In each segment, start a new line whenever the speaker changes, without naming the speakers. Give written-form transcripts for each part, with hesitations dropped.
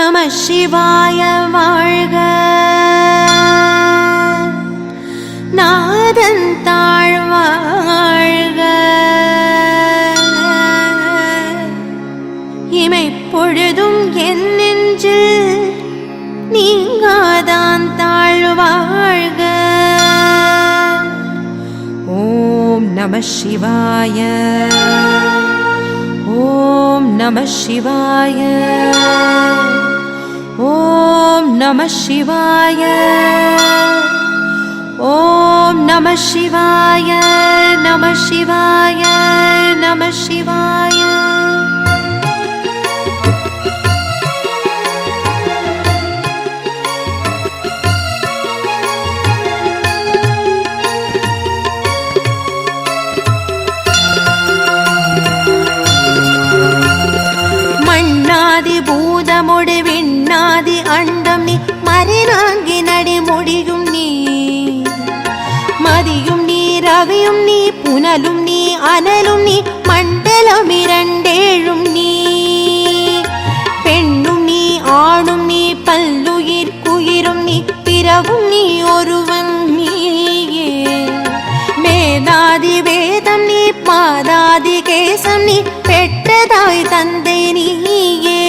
நம சிவாய வாழ்க. நாதன் தாழ்வாழ்க. இமைப்பொழுதும் என் நெஞ்சில் நீங்காதான் தாழ்வாழ்க. ஓம் நம சிவாய. ஓம் நம சிவாய. ஓம் நம சிவாய. ஓம் நம சிவாய. நம சிவாய. நம சிவாய. மண்ணாதி பூதமொடு விண்ணாதி அண்டம் நீ மறைநாங்கி நடி முடியும் நீ. மதியும் நீ ரவியும் நீ புனலும் நீ அனலும் நீ மண்டலம் இரண்டேழும் நீ. பெண்ணும் நீ ஆணும் நீ பல்லுயிர்க்குயிரும் நீ பிறவும் நீ ஒருவன் நீயே. வேதாதி வேதம் நீ பாதாதி கேசம் நீ பெற்றதாய் தந்தை நீயே.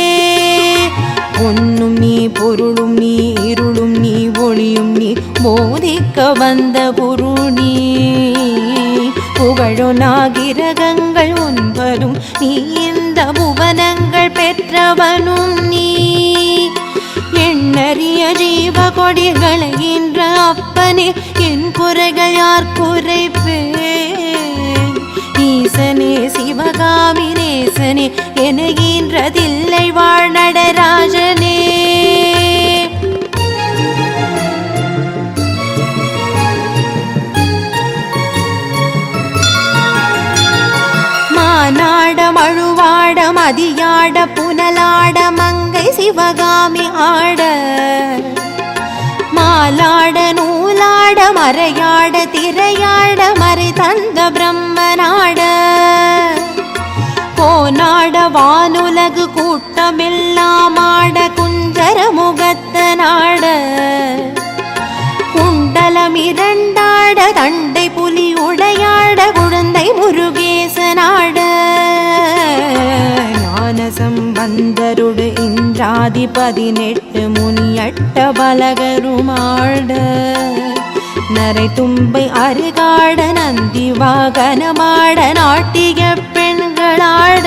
பொன்னும் நீ பொருளும் நீ இருளும் நீ ஒளியும் நீ போதிக்க வந்த குரு நீ. புகழொனாகிரகங்கள் ஒன்பதும் நீ இந்த புவனங்கள் பெற்றவனும் நீ. எண்ணறிய ஜீவ கொடிகளை என்ற அப்பனே என் குறைகள் யார் குறைப்பேன். ஈசனே சிவகாமி நேசனே எனுகின்றதில்லை வாழ் நடராஜனே. மானாட மழுவாட மதியாட புனலாட மங்கை சிவகாமி ஆட. மாலாட நூலாட மறையாட திரையாட மறை தந்த பிரம்மனாட. கோனாட வானுலகு கூட்டமெல்லாம் ஆட குஞ்சர முகத்தனாட. குண்டலம் இரண்டாட தண்டை புலி உடையாட குழந்தை முருகேசனாட. ஞான சம்பந்தருடு இந்திராதி 18 முனியட்ட பலகருமாட. நரை தும்பை அருகாட நந்தி வாகனமாட நாட்டிய பெண்களாட.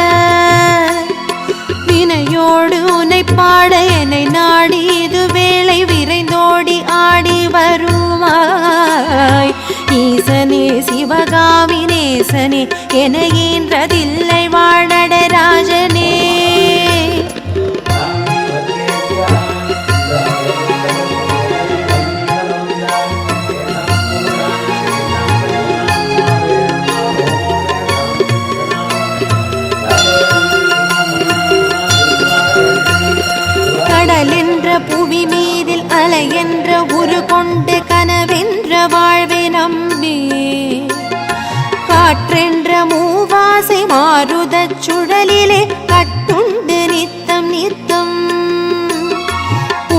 வினையோடு உனை பாட என்னை நாடி இது வேளை விரைந்தோடி ஆடி வருவாய். ஈசனே சிவகாமி நேசனே எனுகின்றதில்லை வாழ் நடராஜனே. கடலென்ற புவி மீதில் அலை என்ற உரு கொண்டு கனவென்ற வாழ்வை நம்பி. காற்றென்ற மூவாசை மாறுதச் சுழலிலே கட்டுண்டு நித்தம் நித்தம்.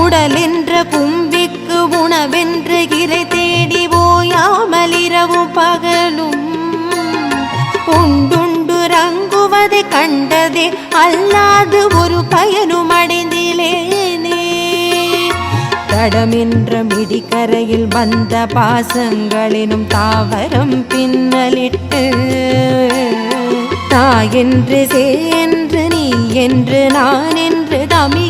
உடலென்ற கும்பிக்கு உணவென்று இறை தேடி ஓயாமல் இரவும் பகலும். உண்டுண்டு ரங்குவதை கண்டதே அல்லாது ஒரு பயனும் அடைந்திலேனே. தடமென்ற மிடிக்கரையில் வந்த பாசங்களினும் தாவரம் பின்னலிட்டு. தாயென்று சே என்று நீ என்று நான் என்று தமிழ்